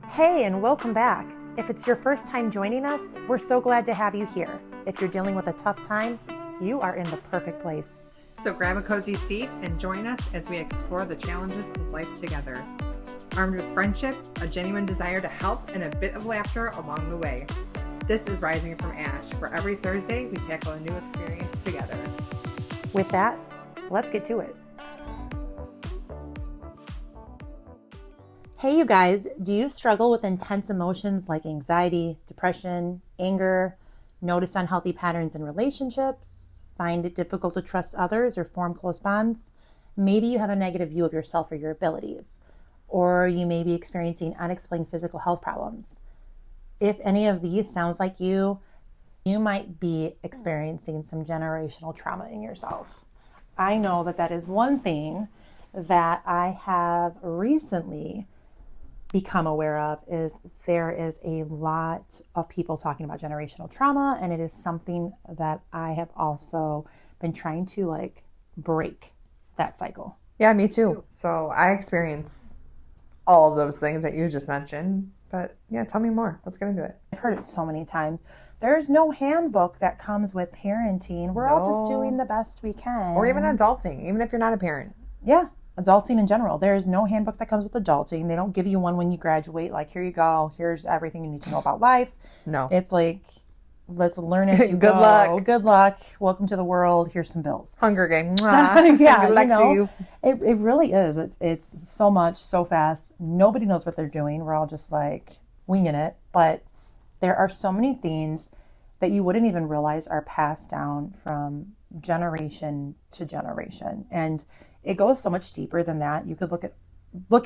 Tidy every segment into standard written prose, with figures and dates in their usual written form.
Hey, and welcome back. If it's your first time joining us, we're so glad to have you here. If you're dealing with a tough time, you are in the perfect place. So grab a cozy seat and join us as we explore the challenges of life together. Armed with friendship, a genuine desire to help, and a bit of laughter along the way. This is Rising from Ash, where every Thursday we tackle a new experience together. With that, let's get to it. Hey, you guys, do you struggle with intense emotions like anxiety, depression, anger, notice unhealthy patterns in relationships, find it difficult to trust others or form close bonds? Maybe you have a negative view of yourself or your abilities, or you may be experiencing unexplained physical health problems. If any of these sounds like you might be experiencing some generational trauma in yourself. I know that is one thing that I have recently become aware of is there is a lot of people talking about generational trauma, and it is something that I have also been trying to break that cycle. Yeah, me too. So I experience all of those things that you just mentioned, but yeah, tell me more. Let's get into it. I've heard it so many times. There's no handbook that comes with parenting. We're all just doing the best we can. Or even adulting, even if you're not a parent. Yeah. Adulting in general. There's no handbook that comes with adulting. They don't give you one when you graduate. Like, here you go. Here's everything you need to know about life. No. It's like, let's learn as you Good go. luck. Good luck. Welcome to the world. Here's some bills. Hunger Game. Yeah, Good luck to you. It really is. It's so much, so fast. Nobody knows what they're doing. We're all just like winging it. But there are so many things that you wouldn't even realize are passed down from generation to generation. And it goes so much deeper than that. You could look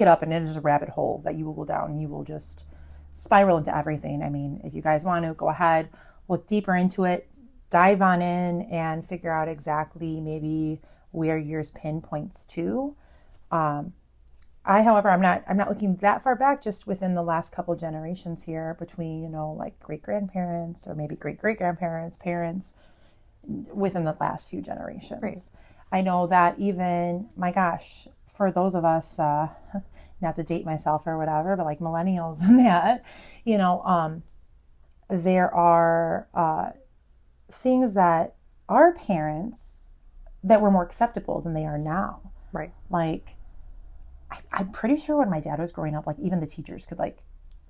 it up, and it is a rabbit hole that you will go down, and you will just spiral into everything. I mean, if you guys want to go ahead, look deeper into it, dive on in and figure out exactly maybe where yours pinpoints to. However, I'm not looking that far back, just within the last couple generations here between, like great-grandparents or maybe great-great-grandparents, parents, within the last few generations. Right. I know that even, my gosh, for those of us, not to date myself or whatever, but like millennials and that, there are things that our parents that were more acceptable than they are now. Right. Like, I'm pretty sure when my dad was growing up, like even the teachers could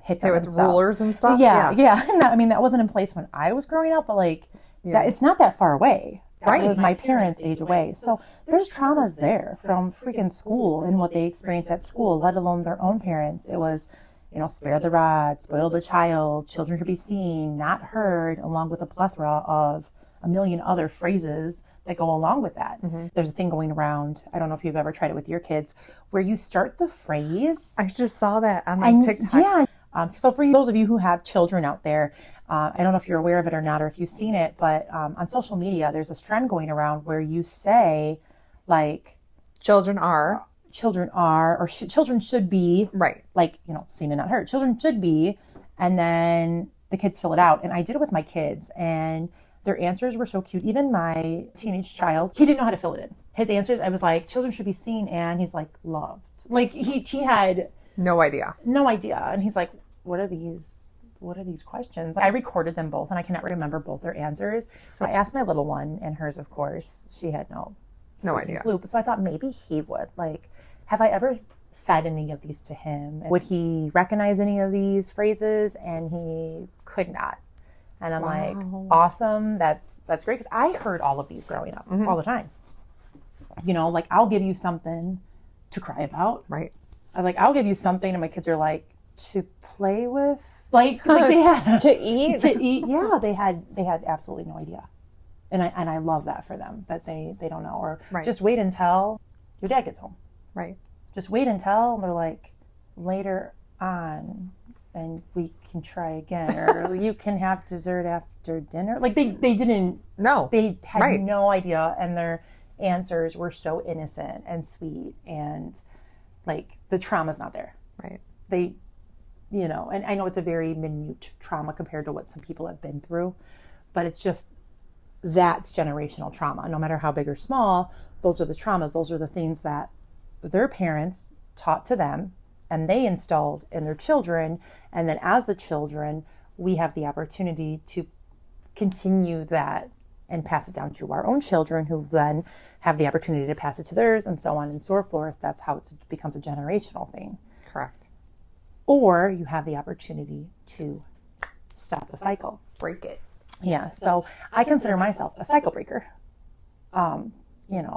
hit them with rulers and stuff. Yeah. And that wasn't in place when I was growing up, but it's not that far away. Right. It was my parents' age away. So there's traumas there from freaking school and what they experienced at school, let alone their own parents. It was, spare the rod, spoil the child, children to be seen, not heard, along with a plethora of a million other phrases that go along with that. Mm-hmm. There's a thing going around, I don't know if you've ever tried it with your kids, where you start the phrase. I just saw that on TikTok. Yeah. So for those of you who have children out there, I don't know if you're aware of it or not, or if you've seen it, but on social media, there's this trend going around where you say, children are, or children should be, right? Seen and not heard. Children should be, and then the kids fill it out. And I did it with my kids, and their answers were so cute. Even my teenage child, he didn't know how to fill it in. His answers, I was like, children should be seen, and he's like, loved. He had no idea. And he's like, what are these questions? I recorded them both, and I cannot remember both their answers. So I asked my little one, and hers, of course, she had no idea. Clue. So I thought maybe he would. Have I ever said any of these to him? Would he recognize any of these phrases? And he could not. And I'm like, awesome. That's great, because I heard all of these growing up all the time. I'll give you something to cry about. Right. I was like, I'll give you something, and my kids are like, to play with, they had to eat. Yeah, they had absolutely no idea, and I love that for them, that they don't know, or just wait until your dad gets home. Right. Just wait until, and they're like, later on, and we can try again, or you can have dessert after dinner. They didn't know. They had no idea, and their answers were so innocent and sweet, and the trauma's not there. Right. They, and I know it's a very minute trauma compared to what some people have been through, but it's just that's generational trauma. No matter how big or small, those are the traumas. Those are the things that their parents taught to them and they installed in their children. And then as the children, we have the opportunity to continue that and pass it down to our own children, who then have the opportunity to pass it to theirs, and so on and so forth. That's how it becomes a generational thing. Correct. Or you have the opportunity to stop the cycle. Break it. Yeah, so I consider myself a cycle breaker.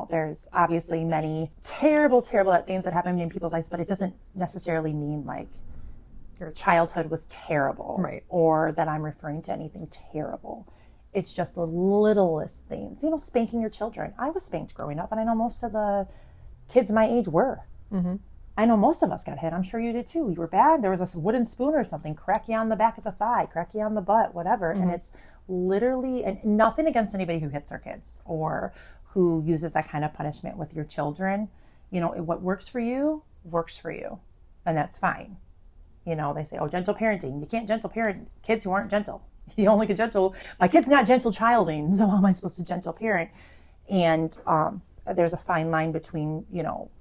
There's obviously many terrible things that happen in people's lives, but it doesn't necessarily mean like your childhood was terrible, right? Or that I'm referring to anything terrible. It's just the littlest things. Spanking your children. I was spanked growing up, and I know most of the kids my age were. Mm-hmm. I know most of us got hit. I'm sure you did too. You were bad. There was a wooden spoon or something, crack you on the back of the thigh, crack you on the butt, whatever. Mm-hmm. And it's literally, and nothing against anybody who hits their kids or who uses that kind of punishment with your children. What works for you, and that's fine. They say, gentle parenting. You can't gentle parent kids who aren't gentle. You only can gentle. My kid's not gentle childing, so how am I supposed to gentle parent? And there's a fine line between,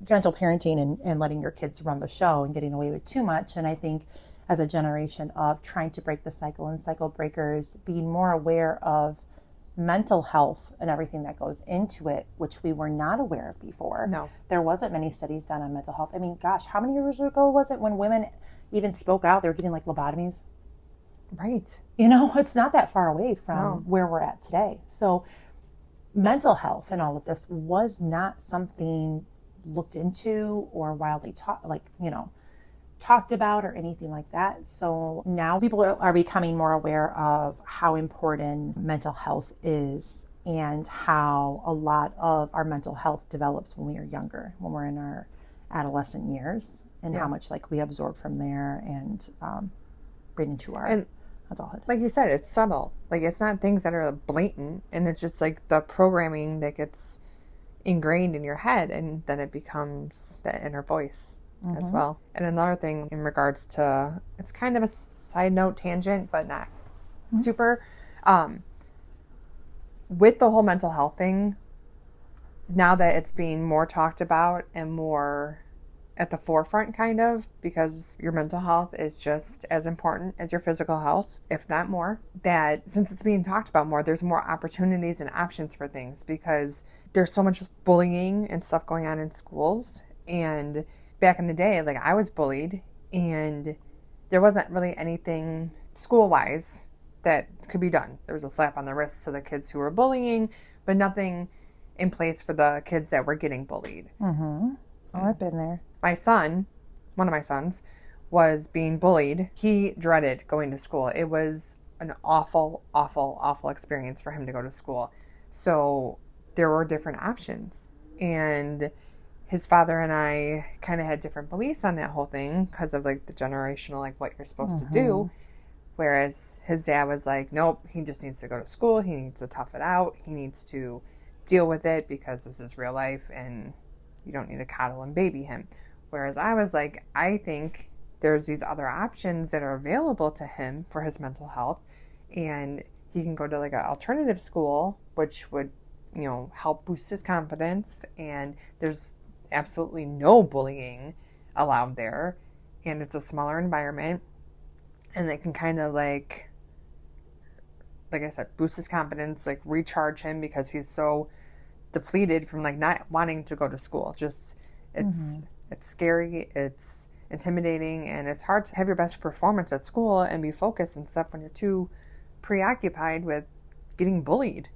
gentle parenting and letting your kids run the show and getting away with too much. And I think as a generation of trying to break the cycle and cycle breakers, being more aware of mental health and everything that goes into it, which we were not aware of before. No. There wasn't many studies done on mental health. I mean, gosh, how many years ago was it when women even spoke out? They were getting like lobotomies. Right. It's not that far away from where we're at today. So mental health and all of this was not something looked into or widely talked about or anything like that. So now people are becoming more aware of how important mental health is and how a lot of our mental health develops when we are younger, when we're in our adolescent years, and how much we absorb from there and bring into our adulthood. Like you said, it's subtle. It's not things that are blatant, and it's just the programming that gets ingrained in your head, and then it becomes that inner voice as well. And another thing in regards to, it's kind of a side note tangent, but not super, with the whole mental health thing, now that it's being more talked about and more at the forefront, kind of, because your mental health is just as important as your physical health, if not more, that since it's being talked about more, there's more opportunities and options for things, because there's so much bullying and stuff going on in schools. And back in the day, I was bullied, and there wasn't really anything school-wise that could be done. There was a slap on the wrist to the kids who were bullying, but nothing in place for the kids that were getting bullied. Mm-hmm. Oh, I've been there. My son, one of my sons, was being bullied. He dreaded going to school. It was an awful, awful, awful experience for him to go to school. So there were different options. And his father and I kind of had different beliefs on that whole thing because of the generational, what you're supposed to do. Whereas his dad was like, nope, he just needs to go to school. He needs to tough it out. He needs to deal with it because this is real life and you don't need to coddle and baby him. Whereas I was like, I think there's these other options that are available to him for his mental health. And he can go to an alternative school, which would, help boost his confidence. And there's absolutely no bullying allowed there. And it's a smaller environment. And it can kind of like I said, boost his confidence, recharge him because he's so depleted from not wanting to go to school. Just it's scary, it's intimidating, and it's hard to have your best performance at school and be focused and stuff when you're too preoccupied with getting bullied.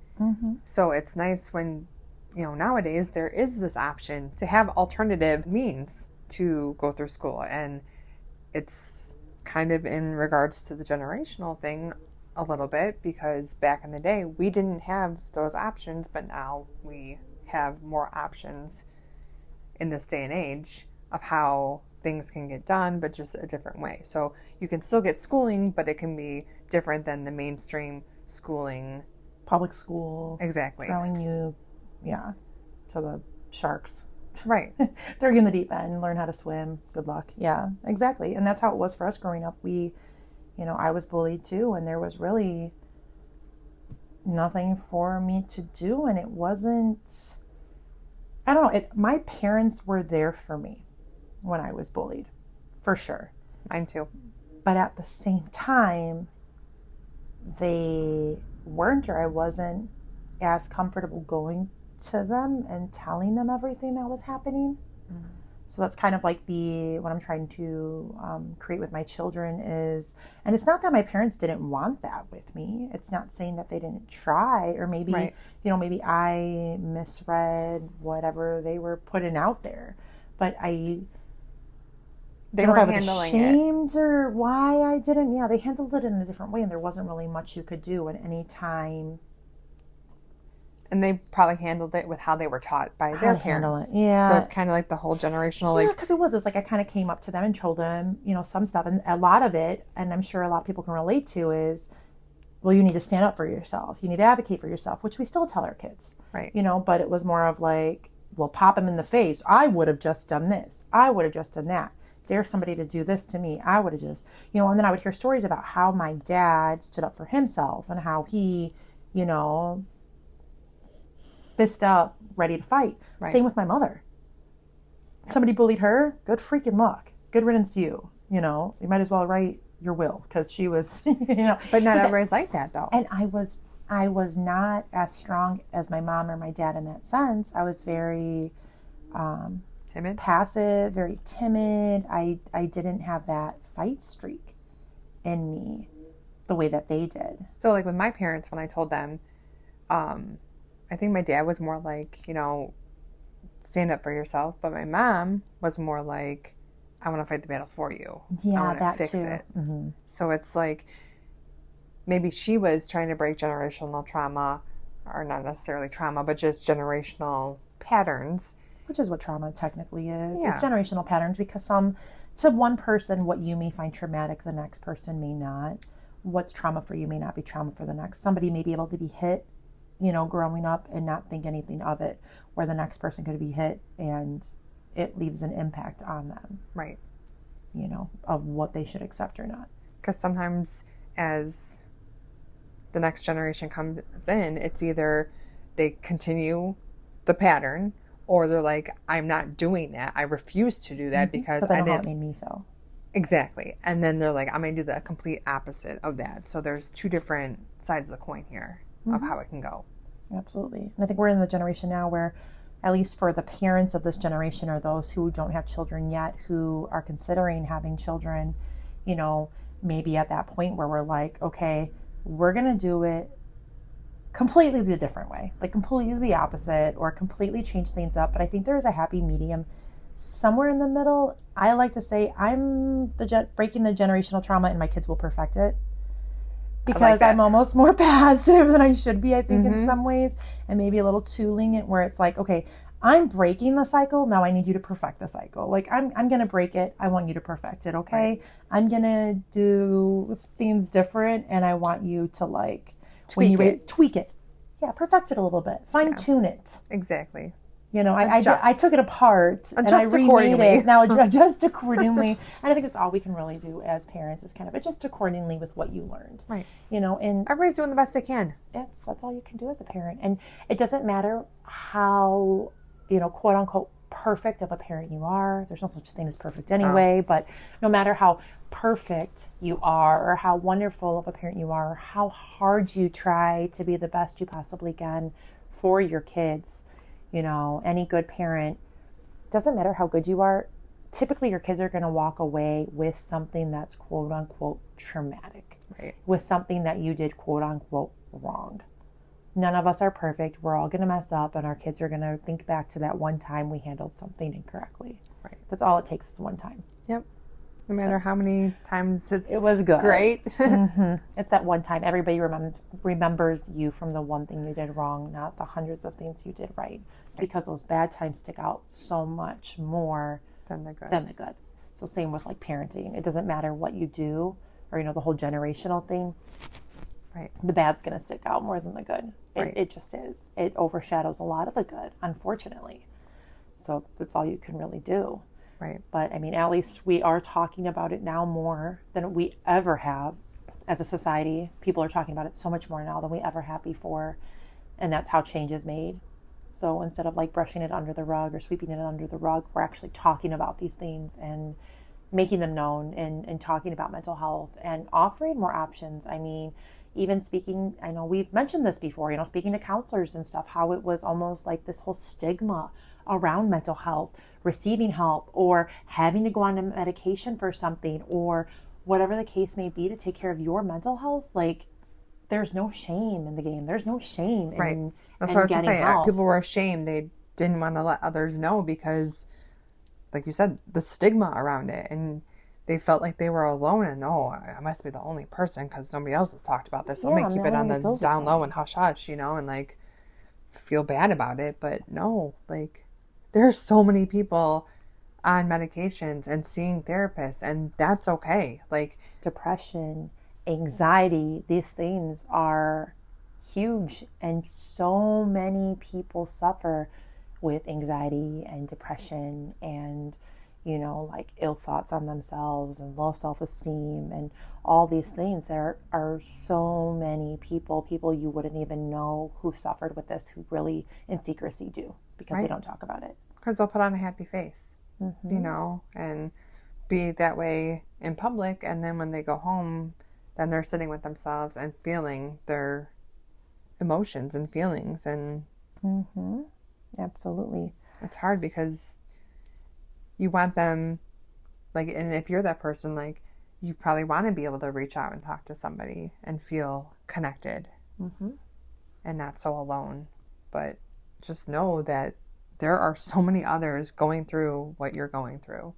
So it's nice when nowadays there is this option to have alternative means to go through school. And it's kind of in regards to the generational thing a little bit, because back in the day we didn't have those options, but now we have more options in this day and age of how things can get done, but just a different way. So you can still get schooling, but it can be different than the mainstream schooling. Public school. Exactly. Throwing you, to the sharks. Right. Throw you in the deep end, learn how to swim. Good luck. Yeah, exactly. And that's how it was for us growing up. I was bullied too, and there was really nothing for me to do. And it wasn't, I don't know, my parents were there for me when I was bullied, for sure. Mine too. But at the same time, they weren't, or I wasn't as comfortable going to them and telling them everything that was happening. Mm-hmm. So that's kind of like what I'm trying to create with my children is, and it's not that my parents didn't want that with me. It's not saying that they didn't try, or maybe, Right. Maybe I misread whatever they were putting out there. But They don't know were if I was handling ashamed or why I didn't. Yeah, they handled it in a different way, and there wasn't really much you could do at any time. And they probably handled it with how they were taught by their parents. Yeah. So it's kind of like the whole generational, Yeah, because it's like I kind of came up to them and told them, some stuff. And a lot of it, and I'm sure a lot of people can relate to, is, well, you need to stand up for yourself. You need to advocate for yourself, which we still tell our kids. Right. But it was more of like, well, pop them in the face. I would have just done this. I would have just done that. Dare somebody to do this to me. I would have just, and then I would hear stories about how my dad stood up for himself and how he, fist up, ready to fight. Right. Same with my mother. Somebody bullied her, good freaking luck. Good riddance to you. You might as well write your will, because she was, But not everybody's like that, though. And I was not as strong as my mom or my dad in that sense. I was very timid, passive, very timid. I didn't have that fight streak in me the way that they did. So like with my parents, when I told them, I think my dad was more like, stand up for yourself. But my mom was more like, I want to fight the battle for you. Yeah, I want to fix too. it. Mm-hmm. So it's like, maybe she was trying to break generational trauma, or not necessarily trauma, but just generational patterns. Which is what trauma technically is. Yeah. It's generational patterns, because to one person, what you may find traumatic, the next person may not. What's trauma for you may not be trauma for the next. Somebody may be able to be hit, growing up and not think anything of it, where the next person could be hit and it leaves an impact on them. Right. Of what they should accept or not. Because sometimes as the next generation comes in, it's either they continue the pattern, or they're like, I'm not doing that. I refuse to do that because I know how it made me feel. Exactly. And then they're like, I'm going to do the complete opposite of that. So there's two different sides of the coin here of how it can go. Absolutely. And I think we're in the generation now where, at least for the parents of this generation, or those who don't have children yet, who are considering having children, maybe at that point where we're like, okay, we're going to do it completely the different way, like completely the opposite, or completely change things up. But I think there is a happy medium somewhere in the middle. I like to say I'm breaking the generational trauma, and my kids will perfect it. Because I'm almost more passive than I should be, I think, in some ways, and maybe a little too lenient, where it's like, okay, I'm breaking the cycle. Now I need you to perfect the cycle. Like I'm going to break it. I want you to perfect it. Okay. Right. I'm going to do things different, and I want you to tweak it. Yeah. Perfect it a little bit. Fine tune it. Exactly. I took it apart and I remade it. Now adjust accordingly. And I think that's all we can really do as parents, is kind of adjust accordingly with what you learned. Right. And everybody's doing the best they can. That's all you can do as a parent. And it doesn't matter how, quote unquote, perfect of a parent you are. There's no such thing as perfect anyway, but no matter how perfect you are, or how wonderful of a parent you are, or how hard you try to be the best you possibly can for your kids, any good parent, doesn't matter how good you are, typically your kids are going to walk away with something that's quote unquote traumatic, right? With something that you did quote unquote wrong. None of us are perfect. We're all going to mess up, and our kids are going to think back to that one time we handled something incorrectly. Right. That's all it takes, is one time. Yep. No matter how many times it was good. Great. It's that one time. Everybody remembers you from the one thing you did wrong, not the hundreds of things you did right. Because those bad times stick out so much more than the good. So same with like parenting. It doesn't matter what you do, or the whole generational thing. Right. The bad's going to stick out more than the good. Right. It just is. It overshadows a lot of the good, unfortunately. So that's all you can really do. Right. But at least we are talking about it now more than we ever have. as a society. People are talking about it so much more now than we ever have before. And that's how change is made. So instead of like brushing it under the rug or sweeping it under the rug, we're actually talking about these things and making them known, and talking about mental health and offering more options. I mean, even speaking, I know we've mentioned this before, speaking to counselors and stuff, how it was almost like this whole stigma around mental health, receiving help, or having to go on a medication for something, or whatever the case may be to take care of your mental health. Like, there's no shame in the game. There's no shame in That's what I was getting to say. help. People were ashamed. They didn't want to let others know because, like you said, the stigma around it, and they felt like they were alone, and I must be the only person because nobody else has talked about this. So let me keep it on the down low and hush hush, and like feel bad about it. But no, like there's so many people on medications and seeing therapists, and that's okay. Like depression, anxiety, these things are huge, and so many people suffer with anxiety and depression, and like ill thoughts on themselves and low self-esteem and all these things. There are so many people you wouldn't even know who suffered with this, who really in secrecy do, because they don't talk about it. Because they'll put on a happy face, and be that way in public, and then when they go home, then they're sitting with themselves and feeling their emotions and feelings. And absolutely, it's hard because you want them, like, and if you're that person, like, you probably want to be able to reach out and talk to somebody and feel connected and not so alone. But just know that there are so many others going through what you're going through.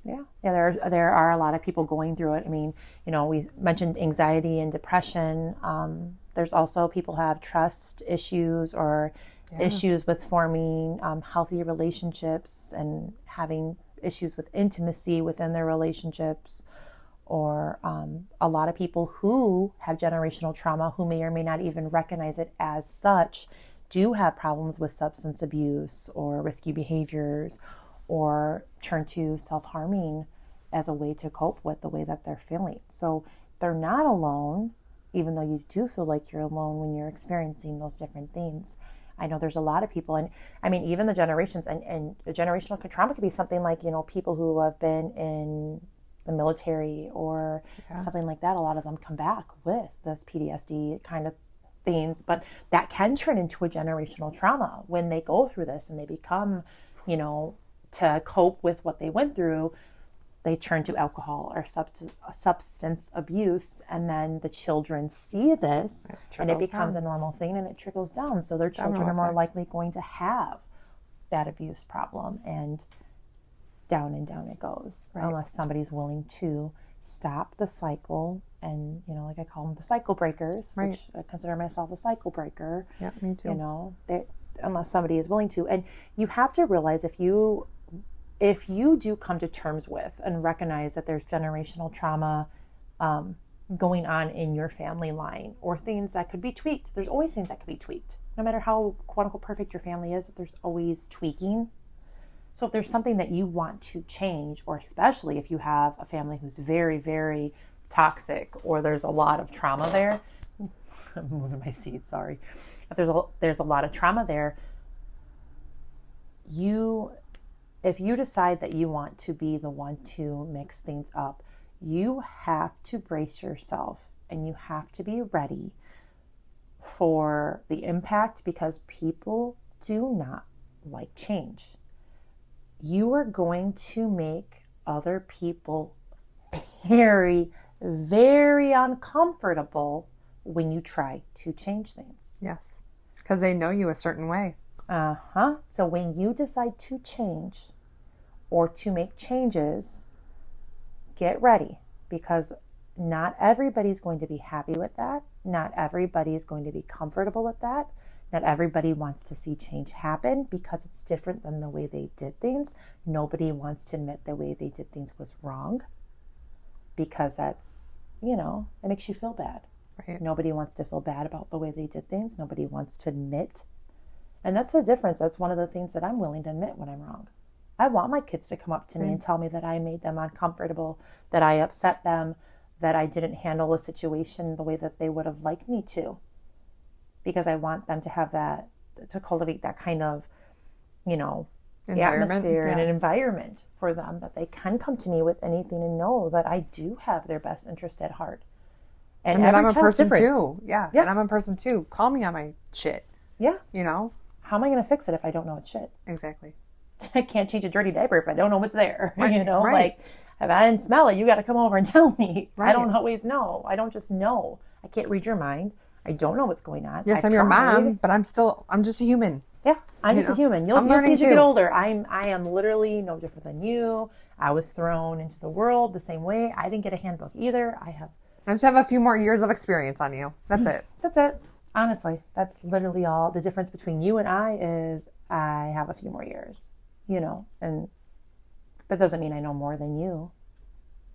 Yeah, there are a lot of people going through it. I mean, we mentioned anxiety and depression. There's also people who have trust issues or issues with forming healthy relationships, and having issues with intimacy within their relationships, or a lot of people who have generational trauma, who may or may not even recognize it as such, do have problems with substance abuse or risky behaviors, or turn to self-harming as a way to cope with the way that they're feeling. So they're not alone, even though you do feel like you're alone when you're experiencing those different things. I know there's a lot of people, and I mean, even the generations, and generational trauma could be something like, people who have been in the military or something like that. A lot of them come back with this PTSD kind of things, but that can turn into a generational trauma when they go through this and they become, to cope with what they went through, they turn to alcohol or substance abuse, and then the children see this and it becomes a normal thing, and it trickles down. So their children are more likely going to have that abuse problem, and down it goes, unless somebody's willing to stop the cycle. And, like I call them the cycle breakers, which I consider myself a cycle breaker. Yeah, me too. Unless somebody is willing to. And you have to realize, if you do come to terms with and recognize that there's generational trauma going on in your family line, or things that could be tweaked. There's always things that could be tweaked. No matter how quote unquote perfect your family is, there's always tweaking. So if there's something that you want to change, or especially if you have a family who's very, very toxic, or there's a lot of trauma there, I'm moving my seat, sorry. If there's a lot of trauma there, if you decide that you want to be the one to mix things up, you have to brace yourself, and you have to be ready for the impact, because people do not like change. You are going to make other people very, very uncomfortable when you try to change things. Yes, because they know you a certain way. So when you decide to change or to make changes, get ready, because not everybody's going to be happy with that. Not everybody is going to be comfortable with that. Not everybody wants to see change happen, because it's different than the way they did things. Nobody wants to admit the way they did things was wrong, because that's, it makes you feel bad. Right. Nobody wants to feel bad about the way they did things. Nobody wants to admit. And that's the difference. That's one of the things that I'm willing to admit when I'm wrong. I want my kids to come up to me and tell me that I made them uncomfortable, that I upset them, that I didn't handle a situation the way that they would have liked me to, because I want them to have that, to cultivate that kind of, atmosphere and an environment for them, that they can come to me with anything and know that I do have their best interest at heart. And that I'm a person too. Yeah. And I'm a person too. Call me on my shit. Yeah. How am I going to fix it if I don't know it's shit? Exactly. I can't change a dirty diaper if I don't know what's there. Right. Like, if I didn't smell it, you got to come over and tell me. Right. I don't always know. I don't just know. I can't read your mind. I don't know what's going on. Yes, I'm your mom, but I'm just a human. Yeah, I'm just a human. You'll see as you get older. I am literally no different than you. I was thrown into the world the same way. I didn't get a handbook either. I just have a few more years of experience on you. That's it. That's it. Honestly, that's literally all. The difference between you and I is I have a few more years, and that doesn't mean I know more than you.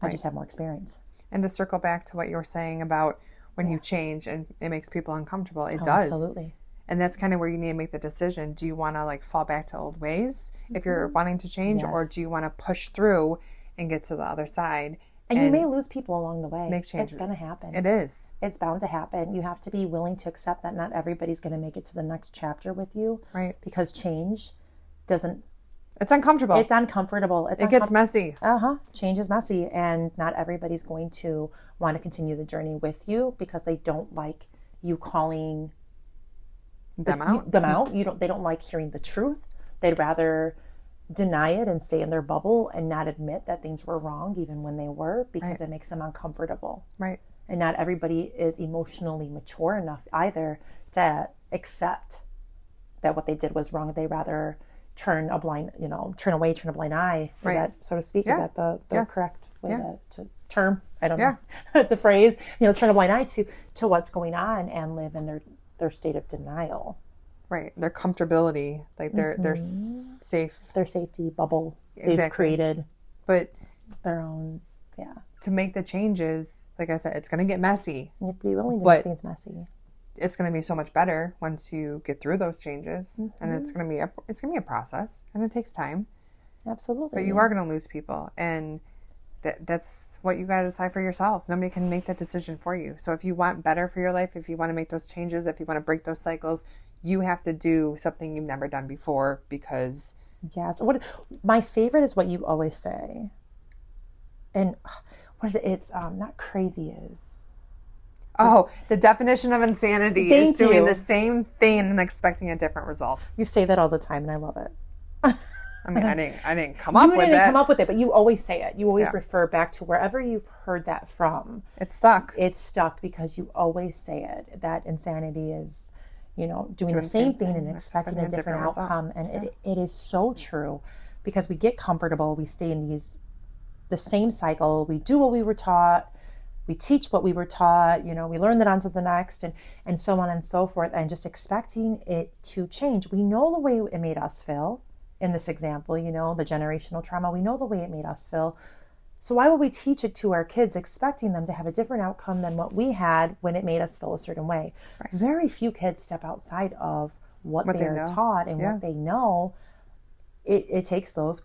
I just have more experience. And to circle back to what you were saying about when you change and it makes people uncomfortable, it does. Absolutely. And that's kind of where you need to make the decision. Do you want to fall back to old ways if you're wanting to change, or do you want to push through and get to the other side? And you may lose people along the way. Make changes. It's going to happen. It is. It's bound to happen. You have to be willing to accept that not everybody's going to make it to the next chapter with you. Right. Because change doesn't... It's uncomfortable. It's uncomfortable. It gets messy. Change is messy. And not everybody's going to want to continue the journey with you because they don't like you calling them out. They don't like hearing the truth. They'd rather deny it and stay in their bubble and not admit that things were wrong even when they were, because it makes them uncomfortable. Right. And not everybody is emotionally mature enough either to accept that what they did was wrong. They rather turn a blind eye. Is that, so to speak? Yeah. Is that the correct way to term? I don't know. The phrase, turn a blind eye to what's going on and live in their state of denial. Right. Their comfortability, their safe. Their safety bubble they've created. But their own, to make the changes, like I said, it's going to get messy. You have to be willing to make things messy. It's going to be so much better once you get through those changes, and it's going to be a process, and it takes time. Absolutely. But you are going to lose people, and that's what you got to decide for yourself. Nobody can make that decision for you. So if you want better for your life, if you want to make those changes, if you want to break those cycles, you have to do something you've never done before, because... Yes. My favorite is what you always say. And what is it? It's not crazy is... Oh, the definition of insanity is doing the same thing and expecting a different result. You say that all the time, and I love it. I mean, I didn't come up with it. You didn't come up with it, but you always say it. You always refer back to wherever you've heard that from. It's stuck. It's stuck because you always say it. That insanity is, doing the same thing and expecting a different outcome. And it is so true, because we get comfortable. We stay in the same cycle. We do what we were taught. We teach what we were taught, we learn that onto the next, and so on and so forth, and just expecting it to change. We know the way it made us feel in this example, the generational trauma. We know the way it made us feel. So why would we teach it to our kids, expecting them to have a different outcome than what we had when it made us feel a certain way? Right. Very few kids step outside of what they are taught and what they know. It takes those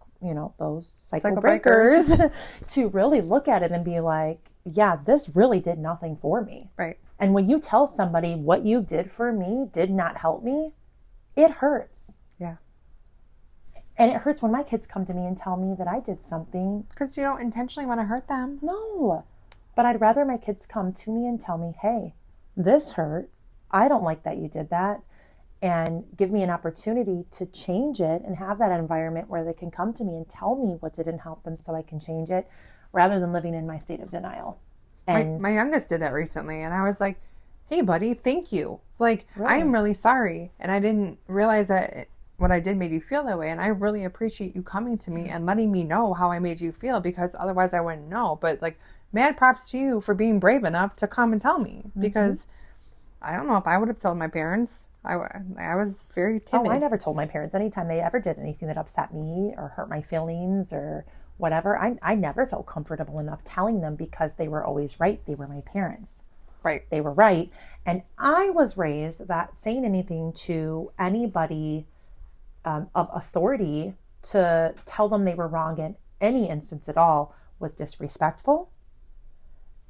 cycle breakers to really look at it and be like, yeah, this really did nothing for me. Right. And when you tell somebody what you did for me did not help me, it hurts. Yeah. And it hurts when my kids come to me and tell me that I did something. Because you don't intentionally want to hurt them. No. But I'd rather my kids come to me and tell me, hey, this hurt. I don't like that you did that. And give me an opportunity to change it and have that environment where they can come to me and tell me what didn't help them so I can change it, rather than living in my state of denial. And my youngest did that recently, and I was like, hey, buddy, thank you. I'm really sorry. And I didn't realize that what I did made you feel that way. And I really appreciate you coming to me and letting me know how I made you feel, because otherwise I wouldn't know. But mad props to you for being brave enough to come and tell me, because I don't know if I would have told my parents. I was very timid. Oh, I never told my parents anytime they ever did anything that upset me or hurt my feelings or whatever. I never felt comfortable enough telling them, because they were always right. They were my parents. Right. They were right. And I was raised that saying anything to anybody of authority to tell them they were wrong in any instance at all was disrespectful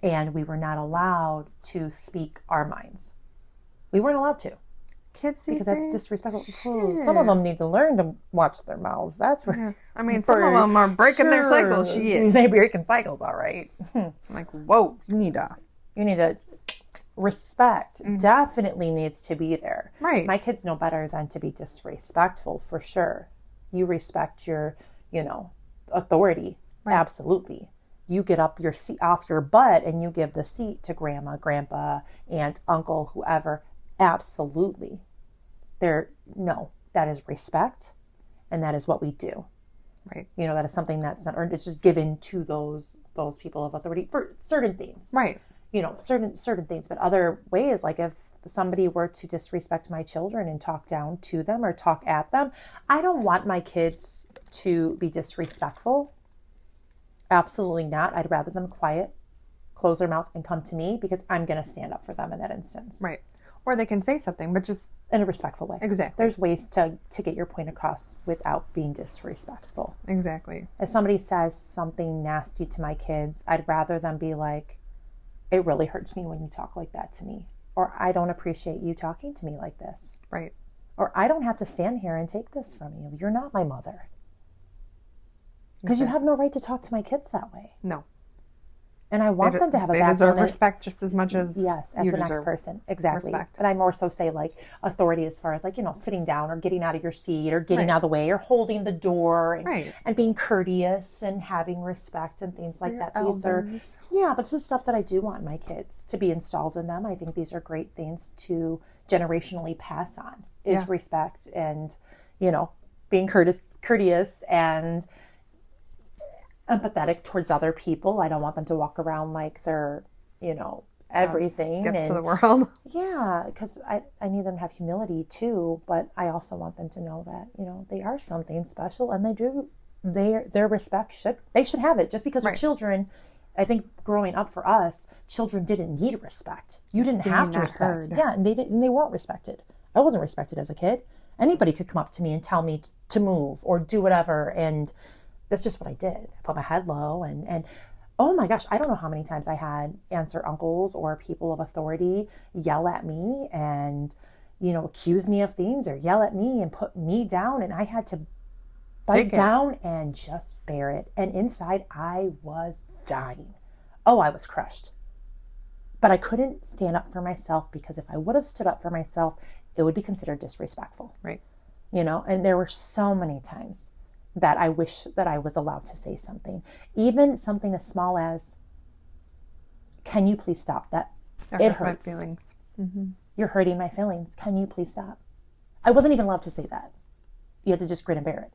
and we were not allowed to speak our minds. We weren't allowed to. Kids these because days? that's disrespectful. Some of them need to learn to watch their mouths. That's right. Yeah. I mean, some of them are breaking their cycles. They breaking cycles, all right. Like, whoa, you need to respect. Definitely needs to be there. Right. My kids know better than to be disrespectful, for sure. You respect your, authority. Right. Absolutely. You get up your seat off your butt and you give the seat to grandma, grandpa, aunt, uncle, whoever. Absolutely. That is respect, and that is what we do. Right. That is something that's not earned. It's just given to those people of authority for certain things. Right. Certain things, but other ways, like if somebody were to disrespect my children and talk down to them or talk at them, I don't want my kids to be disrespectful. Absolutely not. I'd rather them quiet, close their mouth, and come to me, because I'm going to stand up for them in that instance. Right. Or they can say something, but just in a respectful way. Exactly. There's ways to get your point across without being disrespectful. Exactly. If somebody says something nasty to my kids, I'd rather them be like, it really hurts me when you talk like that to me. Or I don't appreciate you talking to me like this. Right. Or I don't have to stand here and take this from you. You're not my mother. Because you have no right to talk to my kids that way. No. And I want them to have a They deserve respect just as much as as the next person. Exactly. Respect. And I more so say like authority as far as like, sitting down or getting out of your seat or getting out of the way or holding the door and being courteous and having respect and things like that. These are, but this is stuff that I do want my kids to be installed in them. I think these are great things to generationally pass on is respect and, being courteous and empathetic towards other people. I don't want them to walk around like they're, everything. Skip to the world. Yeah, because I need them to have humility too, but I also want them to know that, they are something special, and their respect they should have it. Just because they're children, I think growing up for us, children didn't need respect. You didn't have to respect. Heard. Yeah, and they weren't respected. I wasn't respected as a kid. Anybody could come up to me and tell me to move or do whatever, and that's just what I did. I put my head low and oh my gosh, I don't know how many times I had aunts or uncles or people of authority yell at me and, accuse me of things or yell at me and put me down, and I had to bite down and just bear it. And inside I was dying. Oh, I was crushed. But I couldn't stand up for myself, because if I would have stood up for myself, it would be considered disrespectful. Right. And there were so many times that I wish that I was allowed to say something. Even something as small as, can you please stop that? It hurts. My feelings. Mm-hmm. You're hurting my feelings. Can you please stop? I wasn't even allowed to say that. You had to just grin and bear it.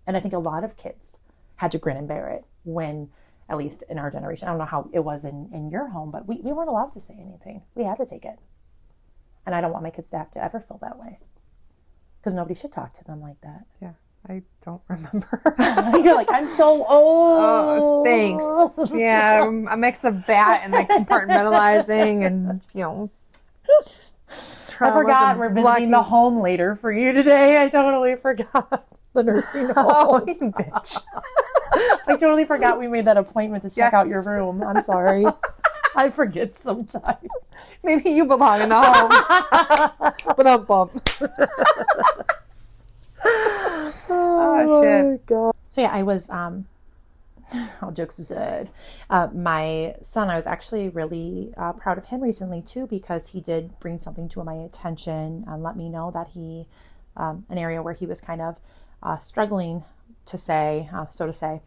And I think a lot of kids had to grin and bear it when, at least in our generation, I don't know how it was in your home, but we weren't allowed to say anything. We had to take it. And I don't want my kids to have to ever feel that way, because nobody should talk to them like that. Yeah. I don't remember. You're like, I'm so old. Oh, thanks. Yeah, a mix of that and like compartmentalizing and, I forgot we're visiting the home later for you today. I totally forgot the nursing home. Oh, you bitch. I totally forgot we made that appointment to check out your room. I'm sorry. I forget sometimes. Maybe you belong in the home. But I'm bummed. Oh shit. God. So yeah, I was all jokes aside, my son, I was actually really proud of him recently too, because he did bring something to my attention and let me know that he an area where he was kind of struggling to say, so to say,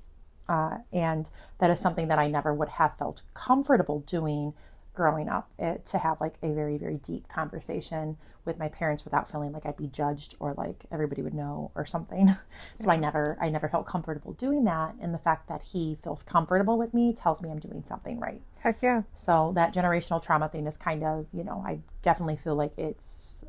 and that is something that I never would have felt comfortable doing growing up, to have like a very, very deep conversation with my parents without feeling like I'd be judged or like everybody would know or something. So I never felt comfortable doing that. And the fact that he feels comfortable with me tells me I'm doing something right. Heck yeah. So that generational trauma thing is kind of, I definitely feel like it's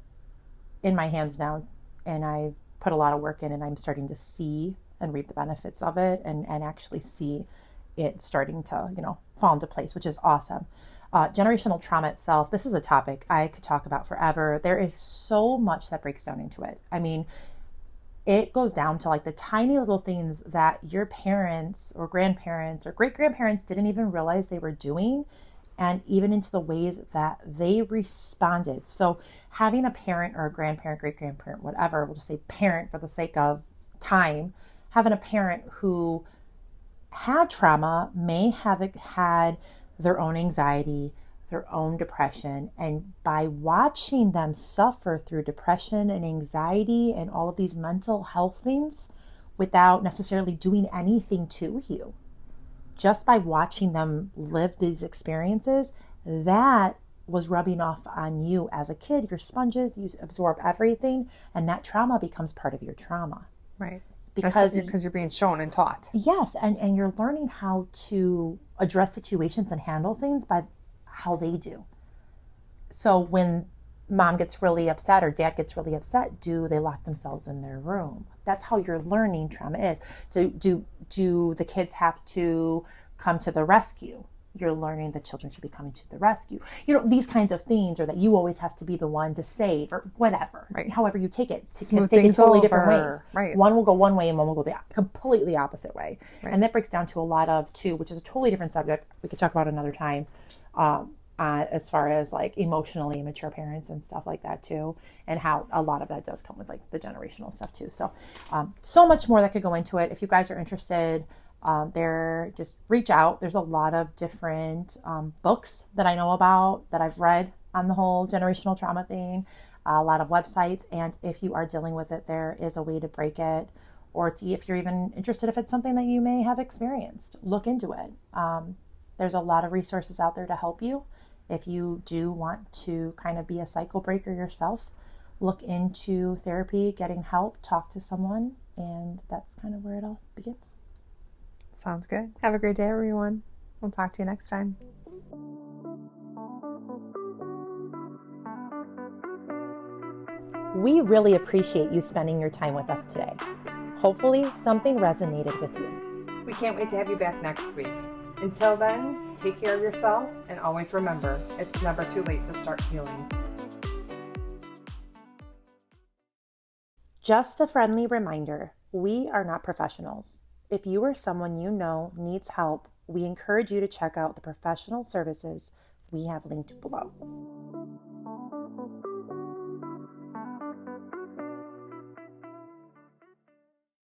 in my hands now, and I've put a lot of work in, and I'm starting to see and reap the benefits of it and actually see it starting to, fall into place, which is awesome. Generational trauma itself, this is a topic I could talk about forever. There is so much that breaks down into it. I mean, it goes down to like the tiny little things that your parents or grandparents or great-grandparents didn't even realize they were doing. and even into the ways that they responded. So having a parent or a grandparent, great-grandparent, whatever, we'll just say parent for the sake of time, having a parent who had trauma may have had their own anxiety, their own depression, and by watching them suffer through depression and anxiety and all of these mental health things without necessarily doing anything to you, just by watching them live these experiences, that was rubbing off on you as a kid. You're sponges, you absorb everything, and that trauma becomes part of your trauma. Right. Because you're being shown and taught. Yes, and you're learning how to address situations and handle things by how they do. So when mom gets really upset or dad gets really upset, do they lock themselves in their room? That's how you're learning trauma is. Do the kids have to come to the rescue? You're learning that children should be coming to the rescue. These kinds of things, or that you always have to be the one to save, or whatever. Right. However you take it. Smooth take it things totally over. different ways. Right. One will go one way and one will go the completely opposite way. Right. And that breaks down to a lot of, too, which is a totally different subject we could talk about another time, as far as like emotionally immature parents and stuff like that too, and how a lot of that does come with like the generational stuff too. So, so much more that could go into it. If you guys are interested, just reach out. There's a lot of different books that I know about, that I've read on the whole generational trauma thing, a lot of websites. And if you are dealing with it, there is a way to break it, or if you're even interested, if it's something that you may have experienced, look into it. There's a lot of resources out there to help you. If you do want to kind of be a cycle breaker yourself, look into therapy, getting help, talk to someone, and that's kind of where it all begins. Sounds good. Have a great day, everyone. We'll talk to you next time. We really appreciate you spending your time with us today. Hopefully, something resonated with you. We can't wait to have you back next week. Until then, take care of yourself, and always remember, it's never too late to start healing. Just a friendly reminder, we are not professionals. If you or someone you know needs help, we encourage you to check out the professional services we have linked below.